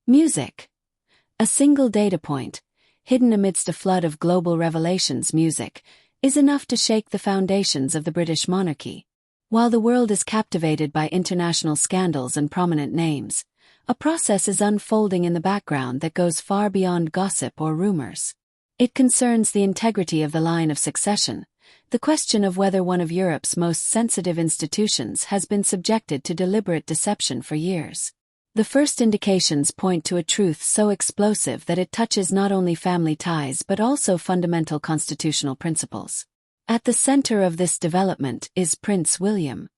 Music. A single data point, hidden amidst a flood of global revelations. Music is enough to shake the foundations of the British monarchy. While the world is captivated by international scandals and prominent names, a process is unfolding in the background that goes far beyond gossip or rumors. It concerns the integrity of the line of succession, the question of whether one of Europe's most sensitive institutions has been subjected to deliberate deception for years. The first indications point to a truth so explosive that it touches not only family ties but also fundamental constitutional principles. At the center of this development is Prince William.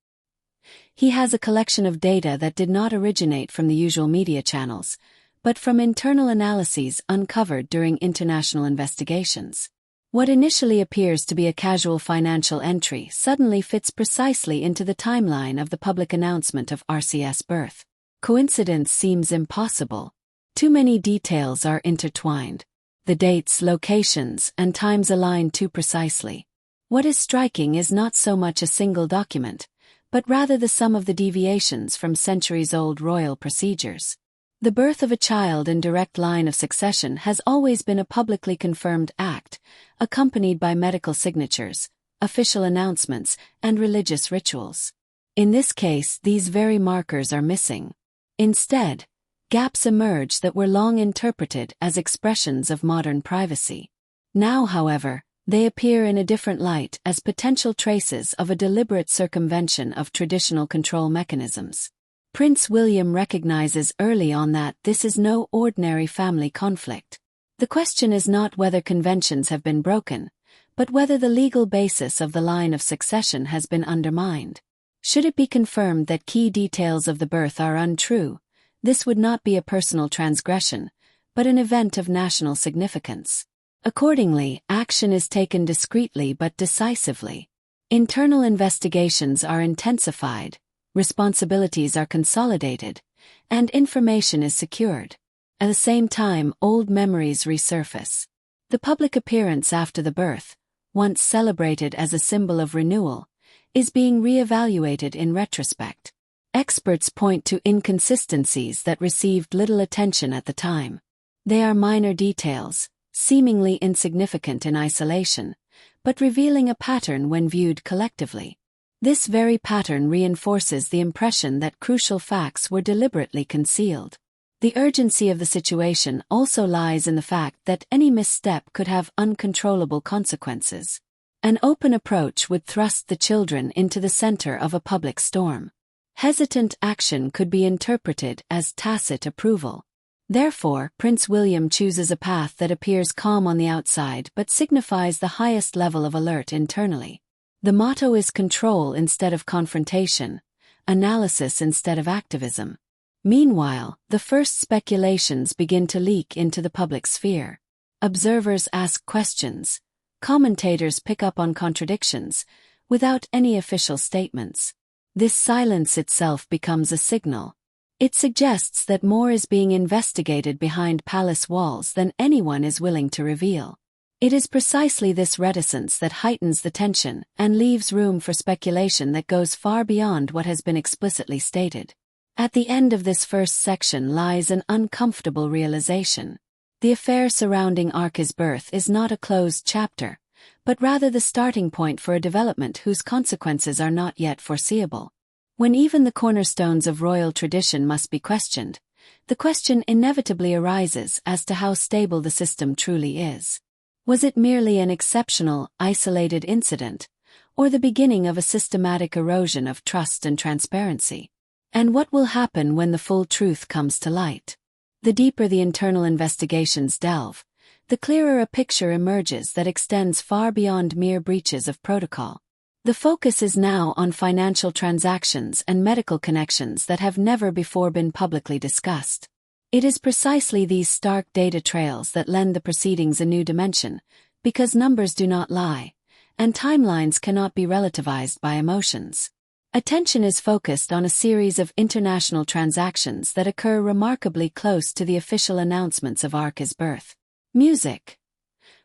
He has a collection of data that did not originate from the usual media channels, but from internal analyses uncovered during international investigations. What initially appears to be a casual financial entry suddenly fits precisely into the timeline of the public announcement of RCS' birth. Coincidence seems impossible. Too many details are intertwined. The dates, locations, and times align too precisely. What is striking is not so much a single document, but rather the sum of the deviations from centuries-old royal procedures. The birth of a child in direct line of succession has always been a publicly confirmed act, accompanied by medical signatures, official announcements, and religious rituals. In this case, these very markers are missing. Instead, gaps emerge that were long interpreted as expressions of modern privacy. Now, however, they appear in a different light as potential traces of a deliberate circumvention of traditional control mechanisms. Prince William recognizes early on that this is no ordinary family conflict. The question is not whether conventions have been broken, but whether the legal basis of the line of succession has been undermined. Should it be confirmed that key details of the birth are untrue, this would not be a personal transgression, but an event of national significance. Accordingly, action is taken discreetly but decisively. Internal investigations are intensified, responsibilities are consolidated, and information is secured. At the same time, old memories resurface. The public appearance after the birth, once celebrated as a symbol of renewal, is being re-evaluated in retrospect. Experts point to inconsistencies that received little attention at the time. They are minor details, seemingly insignificant in isolation, but revealing a pattern when viewed collectively. This very pattern reinforces the impression that crucial facts were deliberately concealed. The urgency of the situation also lies in the fact that any misstep could have uncontrollable consequences. An open approach would thrust the children into the center of a public storm. Hesitant action could be interpreted as tacit approval. Therefore, Prince William chooses a path that appears calm on the outside but signifies the highest level of alert internally. The motto is control instead of confrontation, analysis instead of activism. Meanwhile, the first speculations begin to leak into the public sphere. Observers ask questions. Commentators pick up on contradictions, without any official statements. This silence itself becomes a signal. It suggests that more is being investigated behind palace walls than anyone is willing to reveal. It is precisely this reticence that heightens the tension and leaves room for speculation that goes far beyond what has been explicitly stated. At the end of this first section lies an uncomfortable realization. The affair surrounding Arca's birth is not a closed chapter, but rather the starting point for a development whose consequences are not yet foreseeable. When even the cornerstones of royal tradition must be questioned, the question inevitably arises as to how stable the system truly is. Was it merely an exceptional, isolated incident, or the beginning of a systematic erosion of trust and transparency? And what will happen when the full truth comes to light? The deeper the internal investigations delve, the clearer a picture emerges that extends far beyond mere breaches of protocol. The focus is now on financial transactions and medical connections that have never before been publicly discussed. It is precisely these stark data trails that lend the proceedings a new dimension, because numbers do not lie, and timelines cannot be relativized by emotions. Attention is focused on a series of international transactions that occur remarkably close to the official announcements of Arca's birth. Music.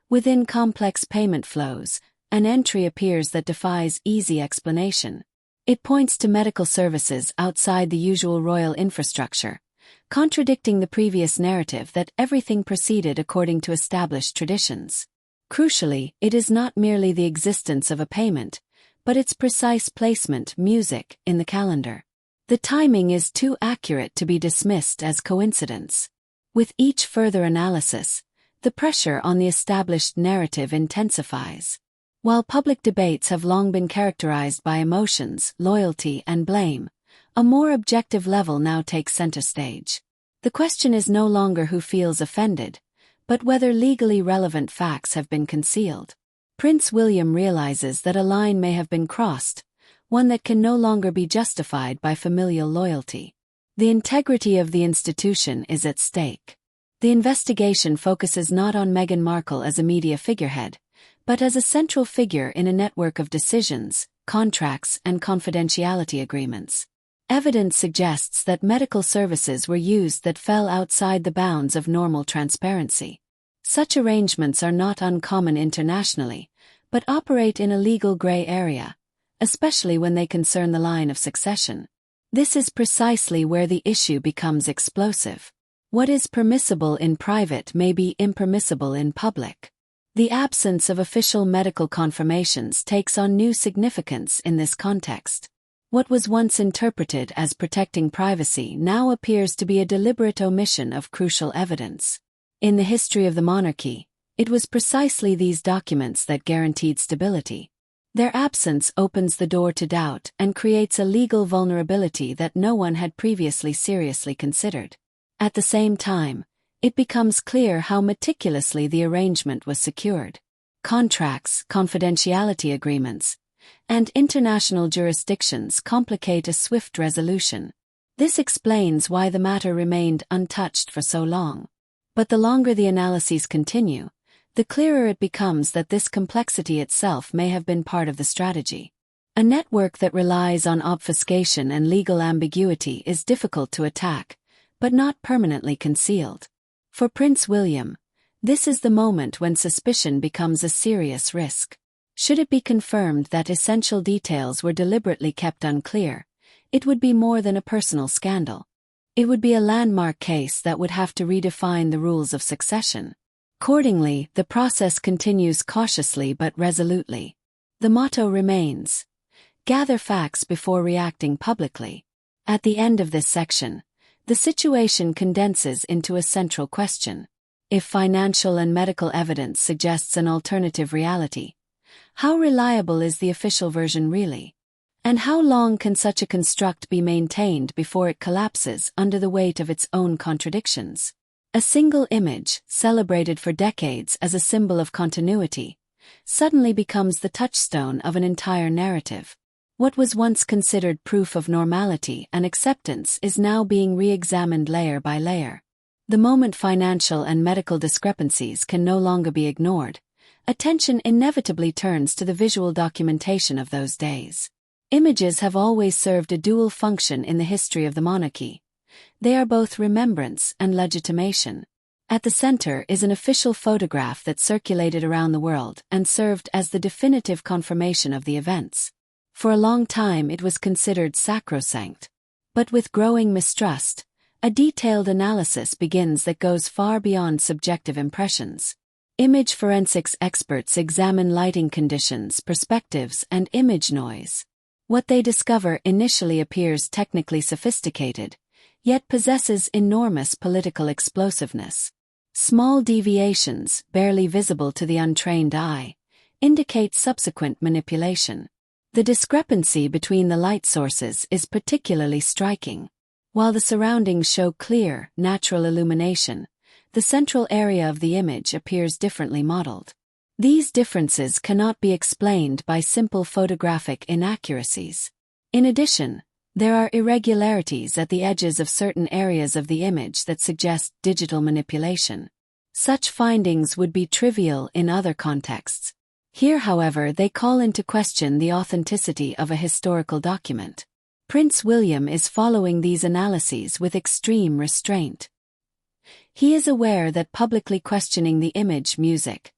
Within complex payment flows, an entry appears that defies easy explanation. It points to medical services outside the usual royal infrastructure, contradicting the previous narrative that everything proceeded according to established traditions. Crucially, it is not merely the existence of a payment, but its precise placement, music, in the calendar. The timing is too accurate to be dismissed as coincidence. With each further analysis, the pressure on the established narrative intensifies. While public debates have long been characterized by emotions, loyalty, and blame, a more objective level now takes center stage. The question is no longer who feels offended, but whether legally relevant facts have been concealed. Prince William realizes that a line may have been crossed, one that can no longer be justified by familial loyalty. The integrity of the institution is at stake. The investigation focuses not on Meghan Markle as a media figurehead, but as a central figure in a network of decisions, contracts, and confidentiality agreements. Evidence suggests that medical services were used that fell outside the bounds of normal transparency. Such arrangements are not uncommon internationally, but operate in a legal gray area, especially when they concern the line of succession. This is precisely where the issue becomes explosive. What is permissible in private may be impermissible in public. The absence of official medical confirmations takes on new significance in this context. What was once interpreted as protecting privacy now appears to be a deliberate omission of crucial evidence. In the history of the monarchy, it was precisely these documents that guaranteed stability. Their absence opens the door to doubt and creates a legal vulnerability that no one had previously seriously considered. At the same time, it becomes clear how meticulously the arrangement was secured. Contracts, confidentiality agreements, and international jurisdictions complicate a swift resolution. This explains why the matter remained untouched for so long. But the longer the analyses continue, the clearer it becomes that this complexity itself may have been part of the strategy. A network that relies on obfuscation and legal ambiguity is difficult to attack, but not permanently concealed. For Prince William, this is the moment when suspicion becomes a serious risk. Should it be confirmed that essential details were deliberately kept unclear, it would be more than a personal scandal. It would be a landmark case that would have to redefine the rules of succession. Accordingly, the process continues cautiously but resolutely. The motto remains: gather facts before reacting publicly. At the end of this section, the situation condenses into a central question. If financial and medical evidence suggests an alternative reality, how reliable is the official version really? And how long can such a construct be maintained before it collapses under the weight of its own contradictions? A single image, celebrated for decades as a symbol of continuity, suddenly becomes the touchstone of an entire narrative. What was once considered proof of normality and acceptance is now being re-examined layer by layer. The moment financial and medical discrepancies can no longer be ignored, attention inevitably turns to the visual documentation of those days. Images have always served a dual function in the history of the monarchy. They are both remembrance and legitimation. At the center is an official photograph that circulated around the world and served as the definitive confirmation of the events. For a long time it was considered sacrosanct. But with growing mistrust, a detailed analysis begins that goes far beyond subjective impressions. Image forensics experts examine lighting conditions, perspectives, and image noise. What they discover initially appears technically sophisticated, yet possesses enormous political explosiveness. Small deviations, barely visible to the untrained eye, indicate subsequent manipulation. The discrepancy between the light sources is particularly striking. While the surroundings show clear, natural illumination, the central area of the image appears differently modeled. These differences cannot be explained by simple photographic inaccuracies. In addition, there are irregularities at the edges of certain areas of the image that suggest digital manipulation. Such findings would be trivial in other contexts. Here, however, they call into question the authenticity of a historical document. Prince William is following these analyses with extreme restraint. He is aware that publicly questioning the image music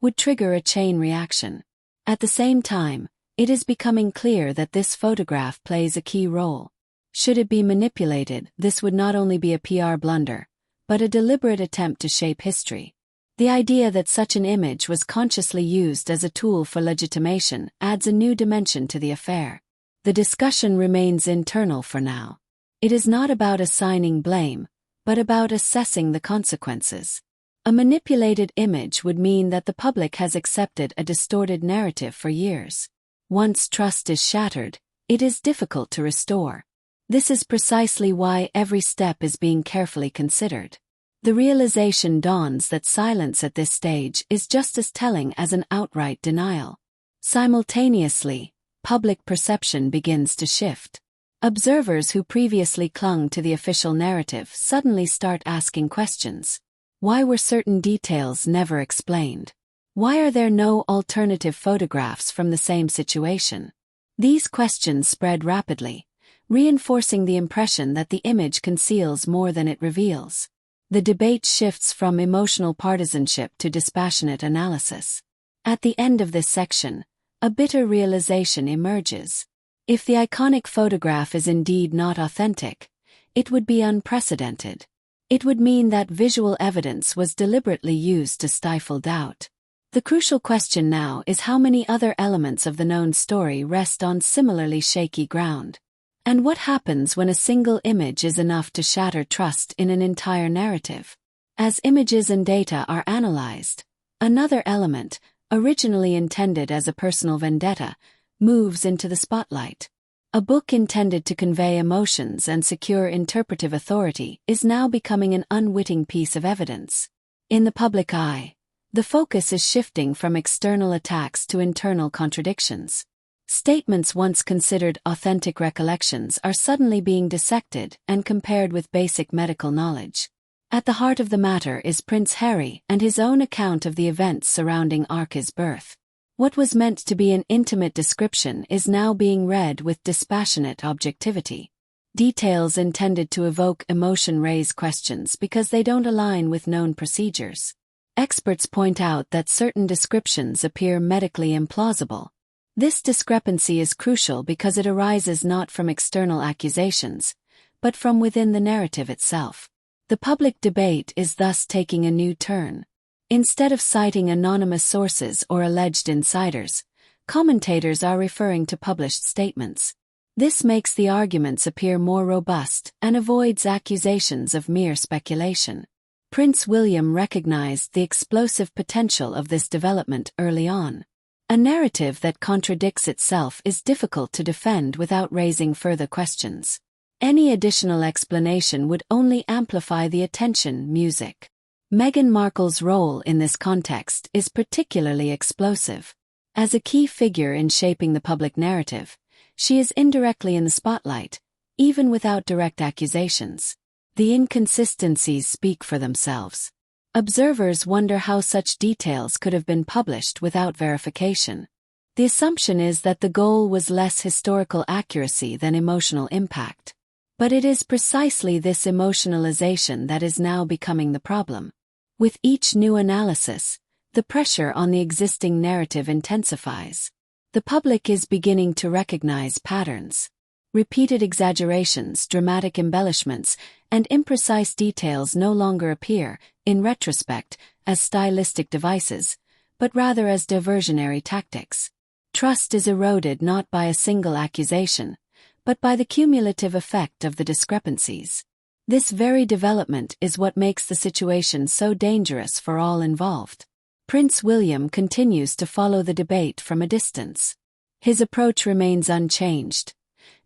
would trigger a chain reaction. At the same time, it is becoming clear that this photograph plays a key role. Should it be manipulated, this would not only be a PR blunder, but a deliberate attempt to shape history. The idea that such an image was consciously used as a tool for legitimation adds a new dimension to the affair. The discussion remains internal for now. It is not about assigning blame, but about assessing the consequences. A manipulated image would mean that the public has accepted a distorted narrative for years. Once trust is shattered, it is difficult to restore. This is precisely why every step is being carefully considered. The realization dawns that silence at this stage is just as telling as an outright denial. Simultaneously, public perception begins to shift. Observers who previously clung to the official narrative suddenly start asking questions. Why were certain details never explained? Why are there no alternative photographs from the same situation? These questions spread rapidly, reinforcing the impression that the image conceals more than it reveals. The debate shifts from emotional partisanship to dispassionate analysis. At the end of this section, a bitter realization emerges. If the iconic photograph is indeed not authentic, it would be unprecedented. It would mean that visual evidence was deliberately used to stifle doubt. The crucial question now is how many other elements of the known story rest on similarly shaky ground. And what happens when a single image is enough to shatter trust in an entire narrative? As images and data are analyzed, another element, originally intended as a personal vendetta, moves into the spotlight. A book intended to convey emotions and secure interpretive authority is now becoming an unwitting piece of evidence. In the public eye, the focus is shifting from external attacks to internal contradictions. Statements once considered authentic recollections are suddenly being dissected and compared with basic medical knowledge. At the heart of the matter is Prince Harry and his own account of the events surrounding Archie's birth. What was meant to be an intimate description is now being read with dispassionate objectivity. Details intended to evoke emotion raise questions because they don't align with known procedures. Experts point out that certain descriptions appear medically implausible. This discrepancy is crucial because it arises not from external accusations, but from within the narrative itself. The public debate is thus taking a new turn. Instead of citing anonymous sources or alleged insiders, commentators are referring to published statements. This makes the arguments appear more robust and avoids accusations of mere speculation. Prince William recognized the explosive potential of this development early on. A narrative that contradicts itself is difficult to defend without raising further questions. Any additional explanation would only amplify the attention music. Meghan Markle's role in this context is particularly explosive. As a key figure in shaping the public narrative, she is indirectly in the spotlight, even without direct accusations. The inconsistencies speak for themselves. Observers wonder how such details could have been published without verification. The assumption is that the goal was less historical accuracy than emotional impact. But it is precisely this emotionalization that is now becoming the problem. With each new analysis, the pressure on the existing narrative intensifies. The public is beginning to recognize patterns. Repeated exaggerations, dramatic embellishments, and imprecise details no longer appear, in retrospect, as stylistic devices, but rather as diversionary tactics. Trust is eroded not by a single accusation, but by the cumulative effect of the discrepancies. This very development is what makes the situation so dangerous for all involved. Prince William continues to follow the debate from a distance. His approach remains unchanged.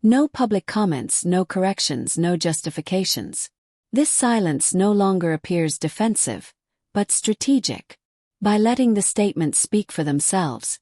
No public comments, no corrections, no justifications. This silence no longer appears defensive, but strategic. By letting the statements speak for themselves,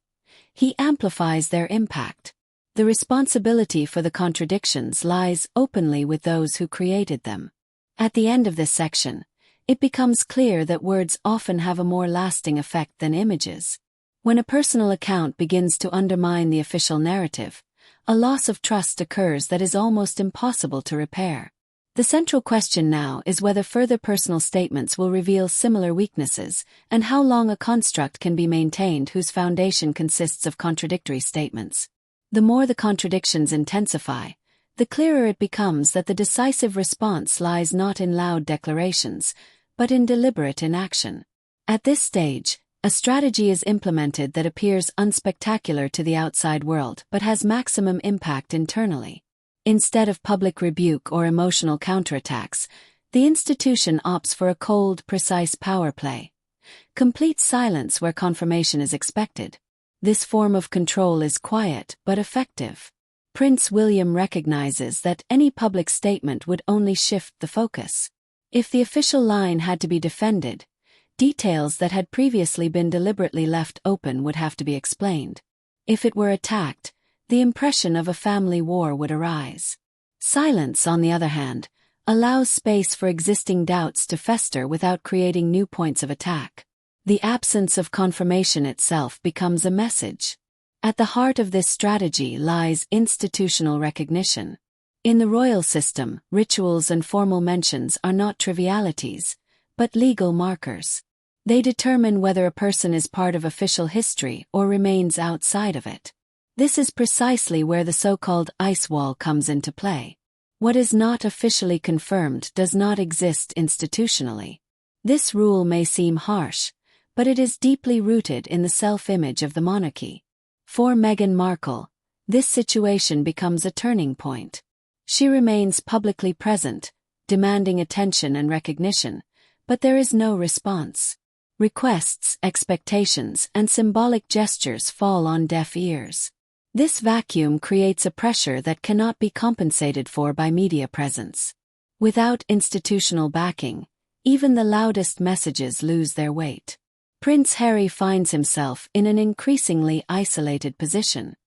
he amplifies their impact. The responsibility for the contradictions lies openly with those who created them. At the end of this section, it becomes clear that words often have a more lasting effect than images. When a personal account begins to undermine the official narrative, a loss of trust occurs that is almost impossible to repair. The central question now is whether further personal statements will reveal similar weaknesses, and how long a construct can be maintained whose foundation consists of contradictory statements. The more the contradictions intensify, the clearer it becomes that the decisive response lies not in loud declarations, but in deliberate inaction. At this stage, a strategy is implemented that appears unspectacular to the outside world but has maximum impact internally. Instead of public rebuke or emotional counterattacks, the institution opts for a cold, precise power play. Complete silence where confirmation is expected. This form of control is quiet but effective. Prince William recognizes that any public statement would only shift the focus. If the official line had to be defended, details that had previously been deliberately left open would have to be explained. If it were attacked, the impression of a family war would arise. Silence, on the other hand, allows space for existing doubts to fester without creating new points of attack. The absence of confirmation itself becomes a message. At the heart of this strategy lies institutional recognition. In the royal system, rituals and formal mentions are not trivialities, but legal markers. They determine whether a person is part of official history or remains outside of it. This is precisely where the so-called ice wall comes into play. What is not officially confirmed does not exist institutionally. This rule may seem harsh, but it is deeply rooted in the self-image of the monarchy. For Meghan Markle, this situation becomes a turning point. She remains publicly present, demanding attention and recognition, but there is no response. Requests, expectations, and symbolic gestures fall on deaf ears. This vacuum creates a pressure that cannot be compensated for by media presence. Without institutional backing, even the loudest messages lose their weight. Prince Harry finds himself in an increasingly isolated position.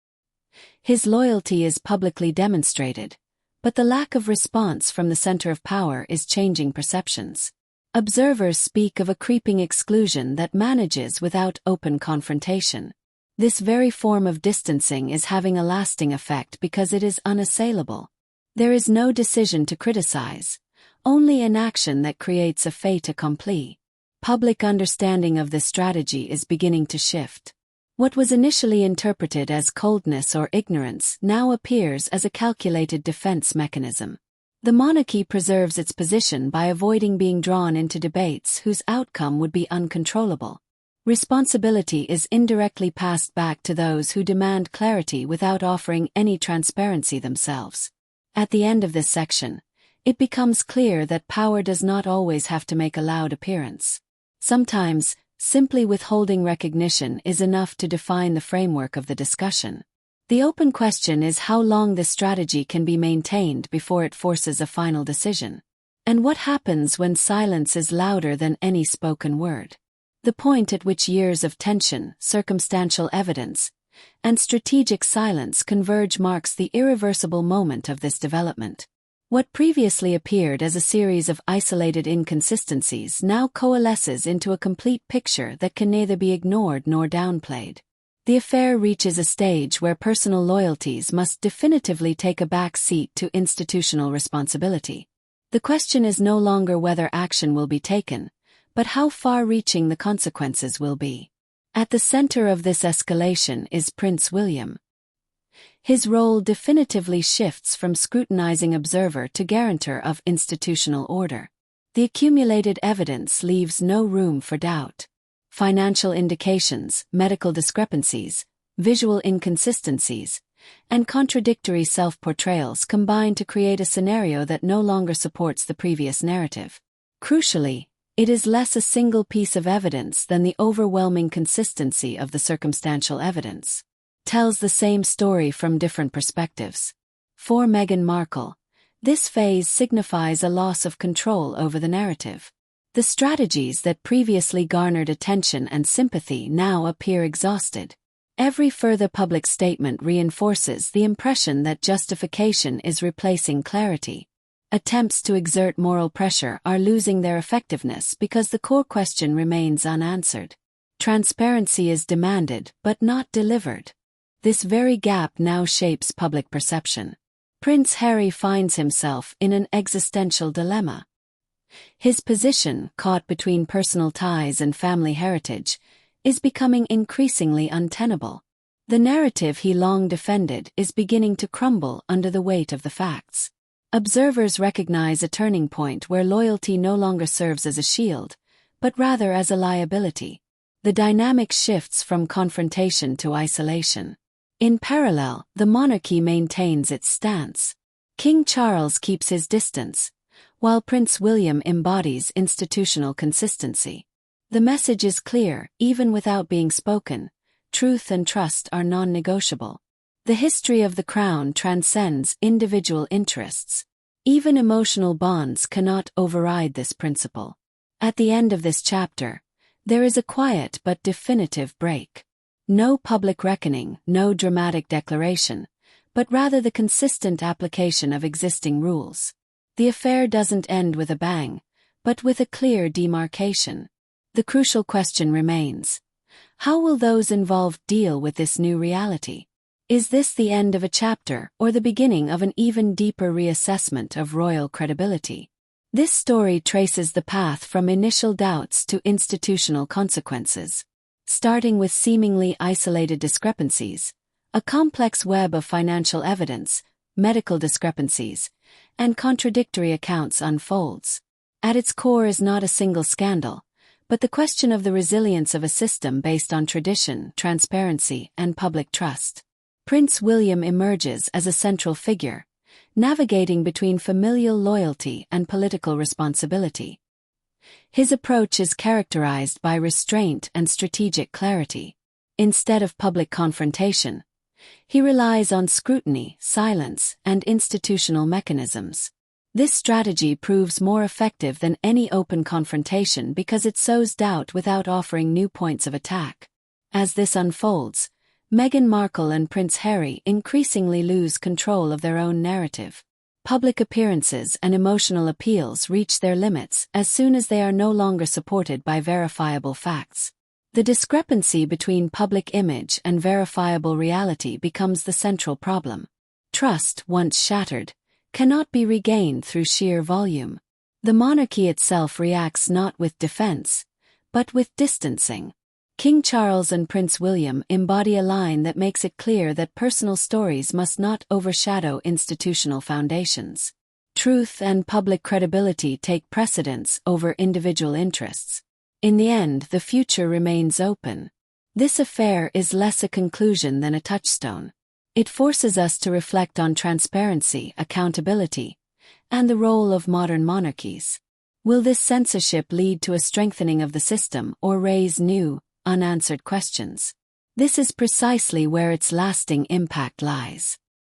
His loyalty is publicly demonstrated, but the lack of response from the center of power is changing perceptions. Observers speak of a creeping exclusion that manages without open confrontation. This very form of distancing is having a lasting effect because it is unassailable. There is no decision to criticize, only inaction that creates a fait accompli. Public understanding of this strategy is beginning to shift. What was initially interpreted as coldness or ignorance now appears as a calculated defense mechanism. The monarchy preserves its position by avoiding being drawn into debates whose outcome would be uncontrollable. Responsibility is indirectly passed back to those who demand clarity without offering any transparency themselves. At the end of this section, it becomes clear that power does not always have to make a loud appearance. Sometimes, simply withholding recognition is enough to define the framework of the discussion. The open question is how long this strategy can be maintained before it forces a final decision. And what happens when silence is louder than any spoken word? The point at which years of tension, circumstantial evidence, and strategic silence converge marks the irreversible moment of this development. What previously appeared as a series of isolated inconsistencies now coalesces into a complete picture that can neither be ignored nor downplayed. The affair reaches a stage where personal loyalties must definitively take a back seat to institutional responsibility. The question is no longer whether action will be taken, but how far-reaching the consequences will be. At the center of this escalation is Prince William. His role definitively shifts from scrutinizing observer to guarantor of institutional order. The accumulated evidence leaves no room for doubt. Financial indications, medical discrepancies, visual inconsistencies, and contradictory self-portrayals combine to create a scenario that no longer supports the previous narrative. Crucially, it is less a single piece of evidence than the overwhelming consistency of the circumstantial evidence. Tells the same story from different perspectives. For Meghan Markle, this phase signifies a loss of control over the narrative. The strategies that previously garnered attention and sympathy now appear exhausted. Every further public statement reinforces the impression that justification is replacing clarity. Attempts to exert moral pressure are losing their effectiveness because the core question remains unanswered. Transparency is demanded but not delivered. This very gap now shapes public perception. Prince Harry finds himself in an existential dilemma. His position, caught between personal ties and family heritage, is becoming increasingly untenable. The narrative he long defended is beginning to crumble under the weight of the facts. Observers recognize a turning point where loyalty no longer serves as a shield, but rather as a liability. The dynamic shifts from confrontation to isolation. In parallel, the monarchy maintains its stance. King Charles keeps his distance, while Prince William embodies institutional consistency. The message is clear, even without being spoken: truth and trust are non-negotiable. The history of the crown transcends individual interests. Even emotional bonds cannot override this principle. At the end of this chapter, there is a quiet but definitive break. No public reckoning, no dramatic declaration, but rather the consistent application of existing rules. The affair doesn't end with a bang, but with a clear demarcation. The crucial question remains: how will those involved deal with this new reality? Is this the end of a chapter or the beginning of an even deeper reassessment of royal credibility? This story traces the path from initial doubts to institutional consequences. Starting with seemingly isolated discrepancies, a complex web of financial evidence, medical discrepancies, and contradictory accounts unfolds. At its core is not a single scandal, but the question of the resilience of a system based on tradition, transparency, and public trust. Prince William emerges as a central figure, navigating between familial loyalty and political responsibility. His approach is characterized by restraint and strategic clarity. Instead of public confrontation, he relies on scrutiny, silence, and institutional mechanisms. This strategy proves more effective than any open confrontation because it sows doubt without offering new points of attack. As this unfolds, Meghan Markle and Prince Harry increasingly lose control of their own narrative. Public appearances and emotional appeals reach their limits as soon as they are no longer supported by verifiable facts. The discrepancy between public image and verifiable reality becomes the central problem. Trust, once shattered, cannot be regained through sheer volume. The monarchy itself reacts not with defense, but with distancing. King Charles and Prince William embody a line that makes it clear that personal stories must not overshadow institutional foundations. Truth and public credibility take precedence over individual interests. In the end, the future remains open. This affair is less a conclusion than a touchstone. It forces us to reflect on transparency, accountability, and the role of modern monarchies. Will this censorship lead to a strengthening of the system or raise new, unanswered questions? This is precisely where its lasting impact lies.